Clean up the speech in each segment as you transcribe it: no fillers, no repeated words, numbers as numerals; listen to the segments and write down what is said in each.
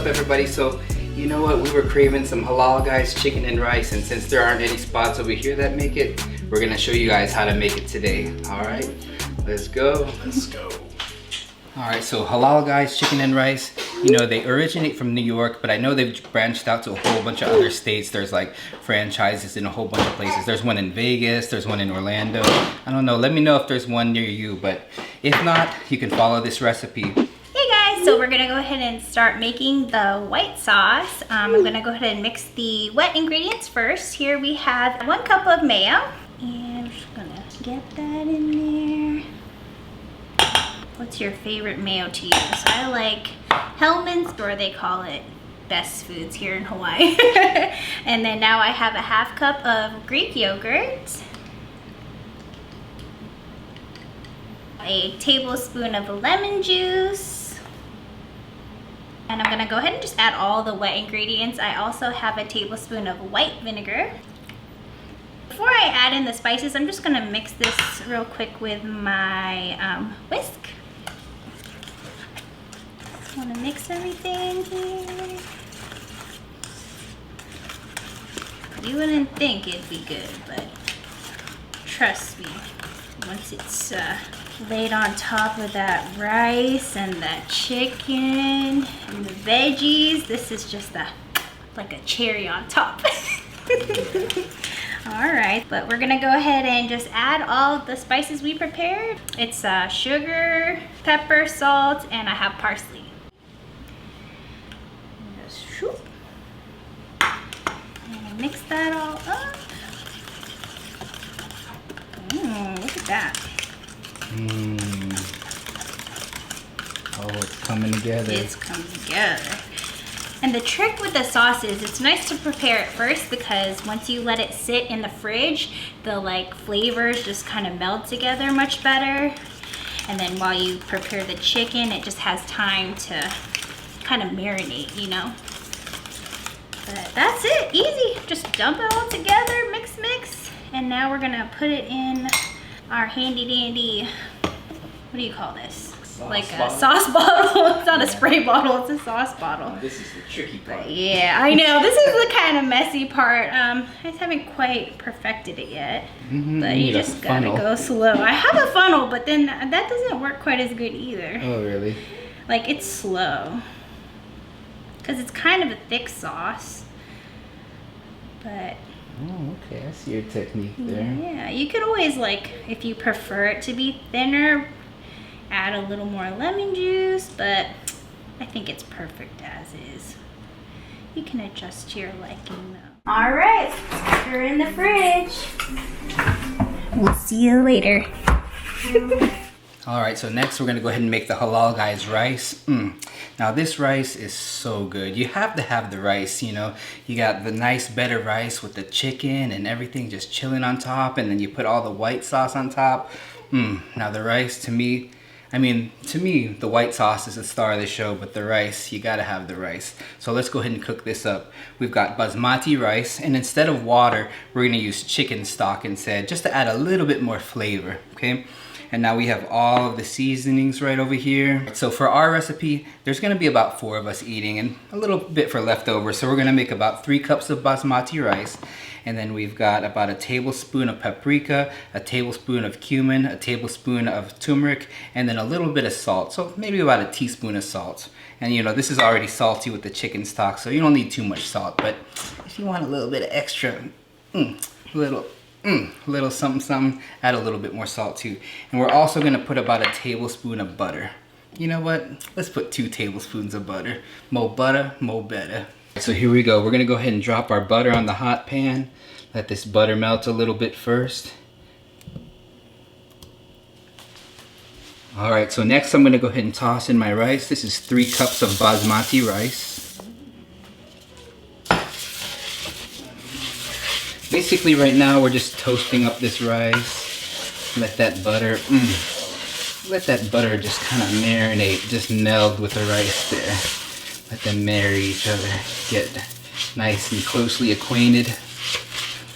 up, everybody? So, you know what? We were craving some Halal Guys Chicken and Rice, and since there aren't any spots over here that make it, we're gonna show you guys how to make it today. All right, let's go. Let's go. All right, so Halal Guys Chicken and Rice, you know, they originate from New York, but I know they've branched out to a whole bunch of other states. There's like franchises in a whole bunch of places. There's one in Vegas, there's one in Orlando. I don't know, let me know if there's one near you, but if not, you can follow this recipe. Hey guys, so we're gonna go ahead and start making the white sauce. I'm gonna go ahead and mix the wet ingredients first. Here we have 1 cup of mayo, and we're just gonna get that in there. What's your favorite mayo to use? I like Hellman's, or they call it Best Foods here in Hawaii. And then now I have a 1/2 cup of Greek yogurt, a tablespoon of lemon juice, and I'm gonna go ahead and just add all the wet ingredients. I also have a tablespoon of white vinegar. Before I add in the spices, I'm just gonna mix this real quick with my whisk. I want to mix everything here. You wouldn't think it'd be good, but trust me, once it's laid on top of that rice and that chicken and the veggies, this is just like a cherry on top. Alright, but we're gonna go ahead and just add all the spices we prepared. It's sugar, pepper, salt, and I have parsley. Just shoop. And mix that all up. Look at that. Oh, it's coming together. It's coming together. And the trick with the sauce is it's nice to prepare it first, because once you let it sit in the fridge, the flavors just kind of meld together much better. And then while you prepare the chicken, it just has time to kind of marinate, you know. But that's it, easy. Just dump it all together, mix. And now we're gonna put it in our handy dandy, what do you call this? Like a sauce bottle. It's not a spray bottle, it's a sauce bottle. This is the tricky part. But yeah, I know. This is the kind of messy part. I just haven't quite perfected it yet. But you just gotta go slow. I have a funnel, but then that doesn't work quite as good either. Oh, really? Like, it's slow. Because it's kind of a thick sauce. But... oh, okay. I see your technique there. yeah, you could always, if you prefer it to be thinner, add a little more lemon juice, but I think it's perfect as is. You can adjust to your liking though. All right, they're in the fridge. We'll see you later. All right, so next we're gonna go ahead and make the Halal Guys rice. Now this rice is so good. You have to have the rice, you know. You got the nice better rice with the chicken and everything just chilling on top, and then you put all the white sauce on top. Now the rice, to me, the white sauce is the star of the show, but the rice, you gotta have the rice. So let's go ahead and cook this up. We've got basmati rice, and instead of water, we're gonna use chicken stock instead, just to add a little bit more flavor, okay? And now we have all of the seasonings right over here. So for our recipe, there's gonna be about 4 of us eating and a little bit for leftover. So we're gonna make about 3 cups of basmati rice. And then we've got about a tablespoon of paprika, a tablespoon of cumin, a tablespoon of turmeric, and then a little bit of salt. So maybe about a teaspoon of salt. And you know, this is already salty with the chicken stock, so you don't need too much salt. But if you want a little bit of extra, little something, add a little bit more salt too. And we're also gonna put about a tablespoon of butter. You know what? Let's put 2 tablespoons of butter. More butter, more better. So here we go. We're gonna go ahead and drop our butter on the hot pan. Let this butter melt a little bit first. All right, so next I'm gonna go ahead and toss in my rice. This is 3 cups of basmati rice. Basically right now we're just toasting up this rice. Let that butter just kind of marinate, just meld with the rice there. Let them marry each other, get nice and closely acquainted.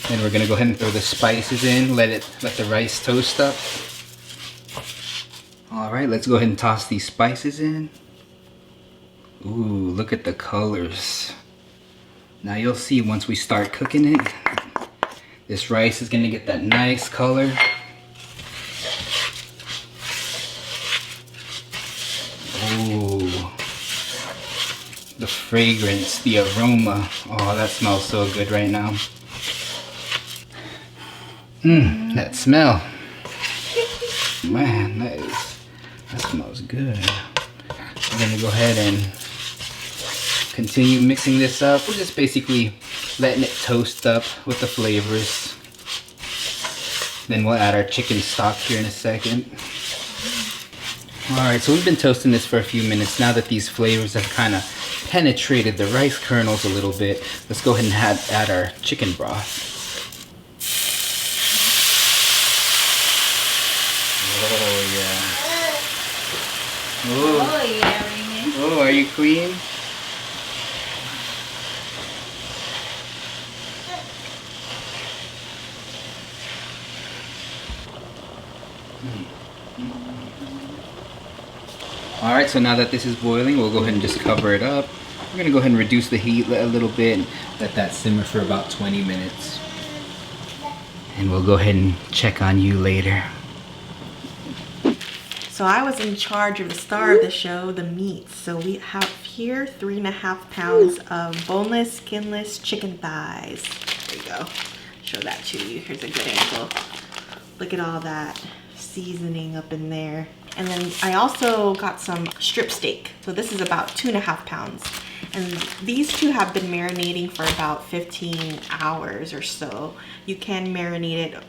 Then we're gonna go ahead and throw the spices in, let the rice toast up. All right, let's go ahead and toss these spices in. Ooh, look at the colors. Now you'll see once we start cooking it, this rice is gonna get that nice color. Ooh, the fragrance, the aroma. Oh, that smells so good right now. That smell. Man, that smells good. I'm gonna go ahead and continue mixing this up. We're just basically letting it toast up with the flavors. Then we'll add our chicken stock here in a second. Alright, so we've been toasting this for a few minutes. Now that these flavors have kind of penetrated the rice kernels a little bit, let's go ahead and add our chicken broth. Oh yeah. Oh yeah, Raymond. Oh, are you queen? Alright, so now that this is boiling, we'll go ahead and just cover it up. We're gonna go ahead and reduce the heat a little bit and let that simmer for about 20 minutes. And we'll go ahead and check on you later. So I was in charge of the star of the show, the meat. So we have here 3.5 pounds of boneless, skinless chicken thighs. There you go. Show that to you. Here's a good angle. Look at all that seasoning up in there. And then I also got some strip steak. So this is about 2.5 pounds. And these two have been marinating for about 15 hours or so. You can marinate it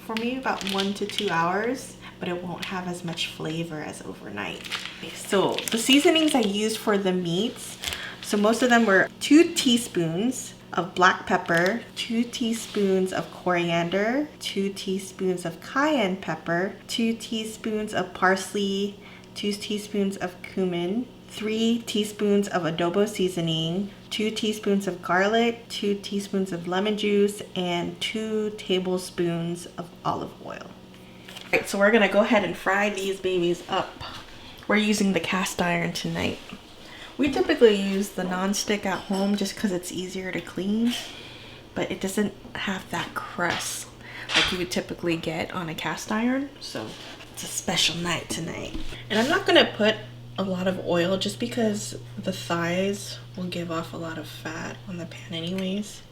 for maybe about 1 to 2 hours, but it won't have as much flavor as overnight. So the seasonings I used for the meats, so most of them were 2 teaspoons of black pepper, 2 teaspoons of coriander, 2 teaspoons of cayenne pepper, 2 teaspoons of parsley, 2 teaspoons of cumin, 3 teaspoons of adobo seasoning, 2 teaspoons of garlic, 2 teaspoons of lemon juice, and 2 tablespoons of olive oil. Alright, so we're gonna go ahead and fry these babies up. We're using the cast iron tonight. We typically use the non-stick at home just because it's easier to clean, but it doesn't have that crust like you would typically get on a cast iron. So it's a special night tonight. And I'm not gonna put a lot of oil just because the thighs will give off a lot of fat on the pan anyways.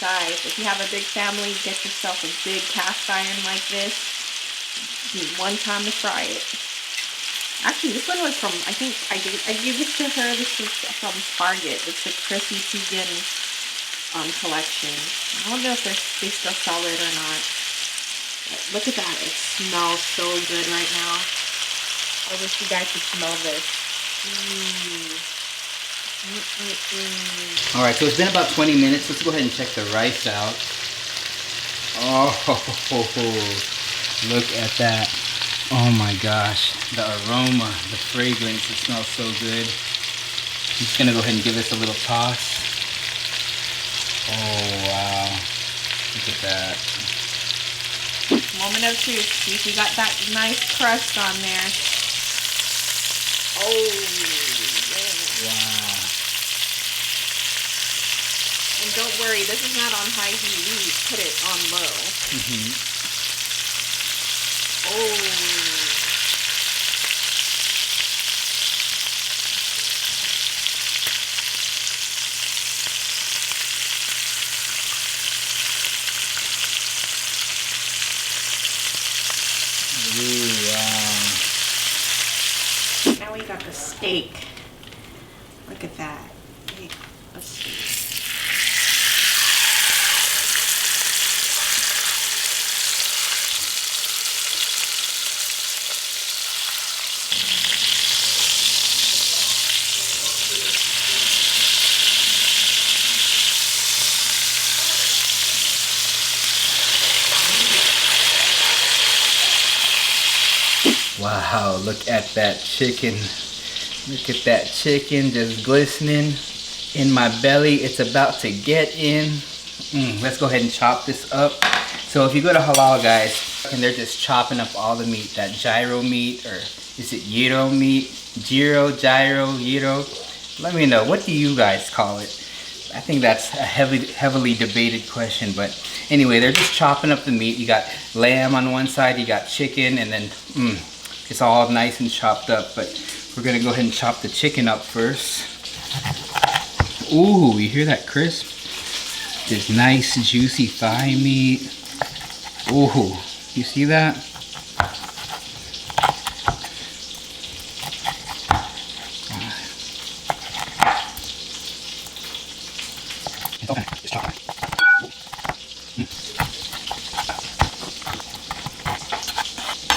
Guys, if you have a big family, get yourself a big cast iron like this. You need one time to fry it. Actually, this one was from, I think I gave this to her. This was from Target. It's a Chrissy Teigen collection. I don't know if they still sell it or not. But look at that. It smells so good right now. I wish you guys could smell this. Alright, so it's been about 20 minutes. Let's go ahead and check the rice out. Oh, look at that. Oh my gosh. The aroma, the fragrance, it smells so good. I'm just going to go ahead and give this a little toss. Oh, wow. Look at that. Moment of truth. See if you got that nice crust on there. Oh, yeah. Wow. And don't worry, this is not on high heat. We put it on low. Oh. Ooh, wow. Now we got the steak. Look at that. A Wow, look at that chicken. Look at that chicken just glistening in my belly. It's about to get in. Let's go ahead and chop this up. So if you go to Halal Guys, and they're just chopping up all the meat, that gyro meat, or is it gyro meat? Gyro, gyro. Let me know, what do you guys call it? I think that's a heavily debated question, but anyway, they're just chopping up the meat. You got lamb on one side, you got chicken, and then it's all nice and chopped up, but we're gonna go ahead and chop the chicken up first. Ooh, you hear that crisp? This nice juicy thigh meat. Ooh, you see that?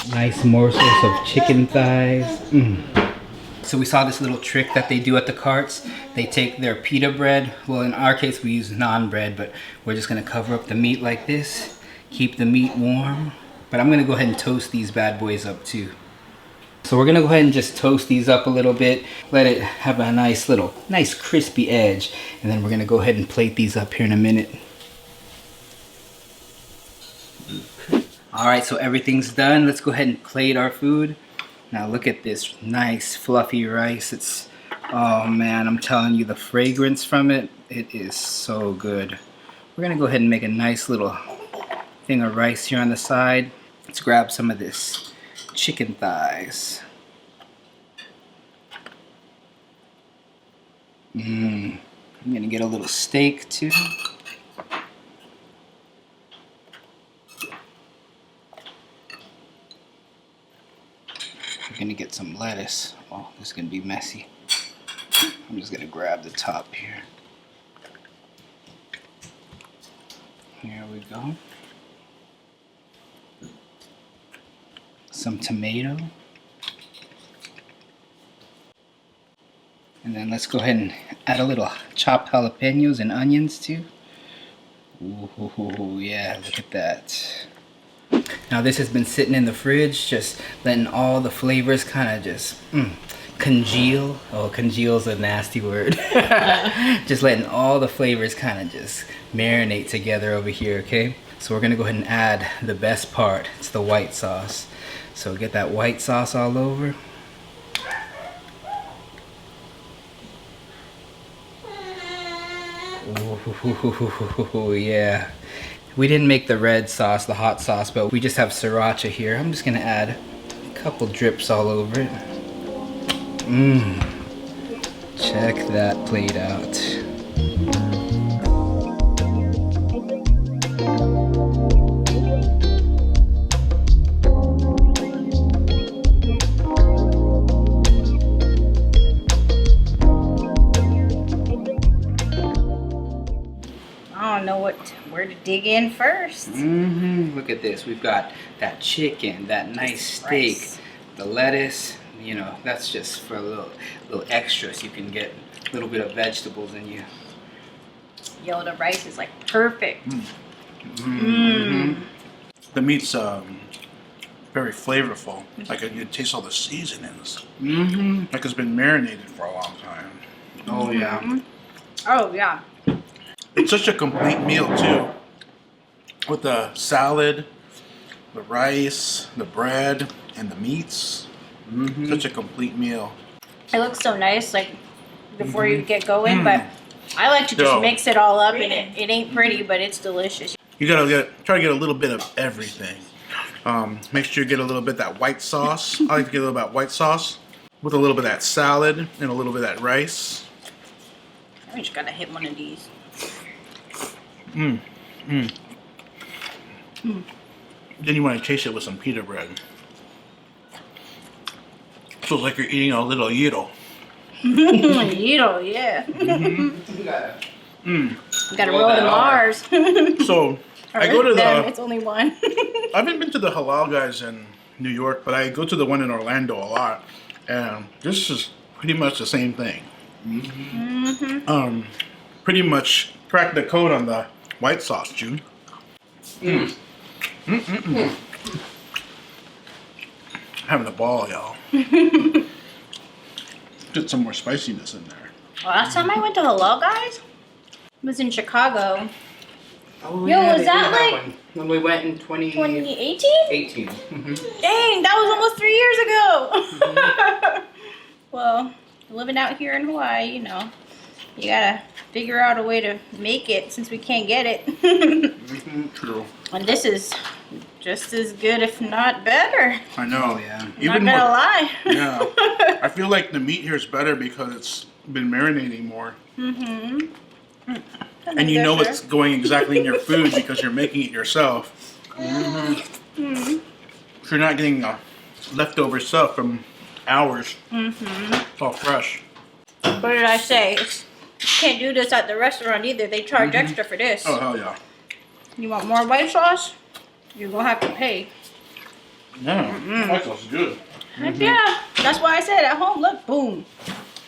Nice morsels of chicken thighs. So we saw this little trick that they do at the carts. They take their pita bread. Well, in our case, we use naan bread, but we're just gonna cover up the meat like this. Keep the meat warm. But I'm gonna go ahead and toast these bad boys up too. So we're gonna go ahead and just toast these up a little bit. Let it have a nice crispy edge. And then we're gonna go ahead and plate these up here in a minute. All right, so everything's done. Let's go ahead and plate our food. Now look at this nice fluffy rice. Oh man, I'm telling you, the fragrance from it, it is so good. We're gonna go ahead and make a nice little thing of rice here on the side. Let's grab some of this chicken thighs. I'm gonna get a little steak too. We're gonna get some lettuce. Oh, this is gonna be messy. I'm just gonna grab the top here. Here we go. Some tomato. And then let's go ahead and add a little chopped jalapenos and onions too. Ooh, yeah, look at that. Now this has been sitting in the fridge, just letting all the flavors kind of just congeal. Oh, congeal's a nasty word. Just letting all the flavors kind of just marinate together over here, okay? So we're gonna go ahead and add the best part. It's the white sauce. So get that white sauce all over. Ooh, yeah. We didn't make the red sauce, the hot sauce, but we just have sriracha here. I'm just gonna add a couple drips all over it. Check that plate out. I don't know where to dig in first. Look at this. We've got that chicken, that nice steak, rice, the lettuce. You know, that's just for a little extra, so you can get a little bit of vegetables in you. Yo, the rice is like perfect. The meat's very flavorful. Like you taste all the seasonings. Like it's been marinated for a long time. Oh yeah. Oh yeah. It's such a complete meal too. With the salad, the rice, the bread, and the meats. Such a complete meal. It looks so nice, like before you get going, but I like to just mix it all up, and it ain't pretty, but it's delicious. You gotta try to get a little bit of everything. Make sure you get a little bit of that white sauce. I like to get a little bit of white sauce with a little bit of that salad and a little bit of that rice. I just gotta hit one of these. Then you want to chase it with some pita bread. So it's like you're eating a little gyro. Needle, yeah. Gotta roll to Mars. So I go to the. It's only one. I haven't been to the Halal Guys in New York, but I go to the one in Orlando a lot, and this is pretty much the same thing. Pretty much crack the code on the white sauce, June. Having a ball, y'all. Get some more spiciness in there. Last time I went to Halal Guys was in Chicago. Oh, Yo, was that like when we went in 2018? 18? Dang, that was almost 3 years ago. Well, living out here in Hawaii, you know, you gotta figure out a way to make it since we can't get it. True. And this is just as good, if not better. I know. Yeah. Not gonna lie. Yeah. I feel like the meat here is better because it's been marinating more. And you know it's going exactly in your food because you're making it yourself. So you're not getting leftover stuff from hours. It's all fresh. What did I say? You can't do this at the restaurant either. They charge extra for this. Oh, hell yeah. You want more white sauce? You're gonna have to pay. Yeah, white sauce is good. Heck yeah. That's why I said at home, look, boom.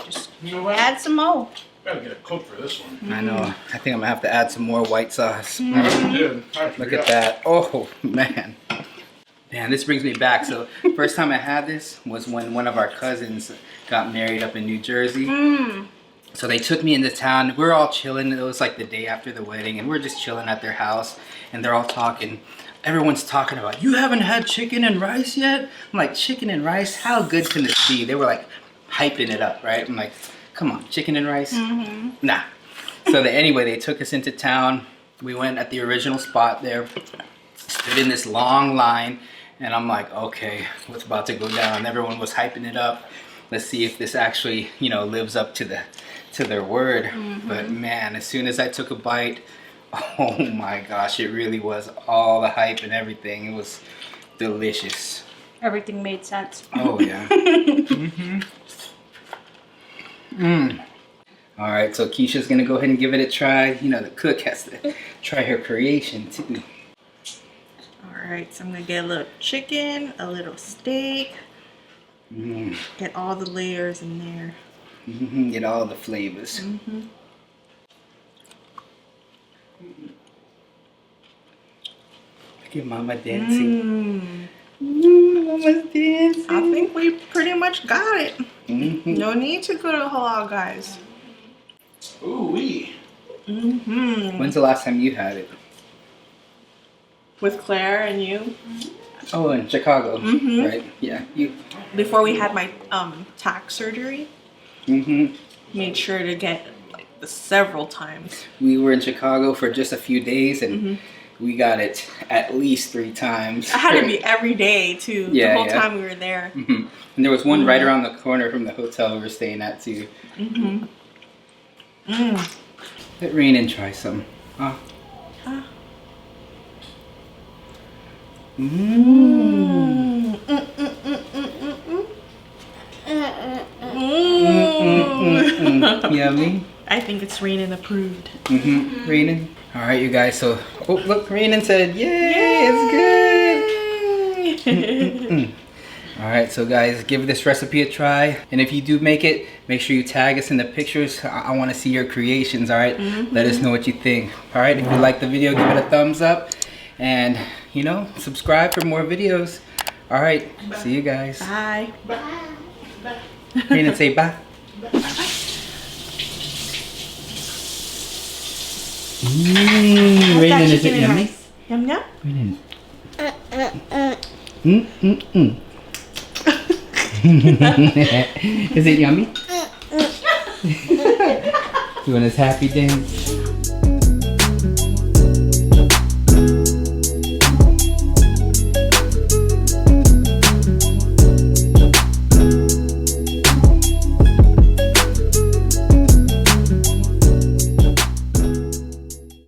Just add some more. Gotta get a Coke for this one. I know. I think I'm gonna have to add some more white sauce. I did. Look at that. Oh, man. Man, this brings me back. So, first time I had this was when one of our cousins got married up in New Jersey. So they took me into town. We're all chilling. It was like the day after the wedding, and we're just chilling at their house. And they're all talking. Everyone's talking about, you haven't had chicken and rice yet? I'm like, chicken and rice? How good can this be? They were like hyping it up, right? I'm like, come on, chicken and rice? Nah. So anyway, they took us into town. We went at the original spot there. Stood in this long line. And I'm like, okay, what's about to go down? Everyone was hyping it up. Let's see if this actually, you know, lives up to their word. But man, as soon as I took a bite, oh my gosh, it really was all the hype and everything. It was delicious. Everything made sense. Oh yeah. All right, so Keisha's gonna go ahead and give it a try. You know, the cook has to try her creation too. Alright, so I'm gonna get a little chicken, a little steak. Get all the layers in there. Get all the flavors. Look at Mama dancing. Mama's dancing. I think we pretty much got it. No need to go to Halal Guys. Ooh-wee. When's the last time you had it? With Claire and you. Oh, in Chicago, right? Yeah, you. Before we had my tack surgery. Made sure to get like several times. We were in Chicago for just a few days, and we got it at least 3 times. I had to be every day too. Yeah, the whole time we were there. And there was one right around the corner from the hotel we were staying at too. Let Rainin try some. Yummy. I think it's Rainin approved. Rainin. All right, you guys. So, oh look, Rainin said, "Yay, it's good." All right, so guys, give this recipe a try, and if you do make it, make sure you tag us in the pictures. I want to see your creations. All right, let us know what you think. All right, if you like the video, give it a thumbs up, and you know, subscribe for more videos. All right, see you guys. Bye. Rainin, say bye. Rainin, is it yummy? Yum yum. Rainin. Is it yummy? Doing his happy dance.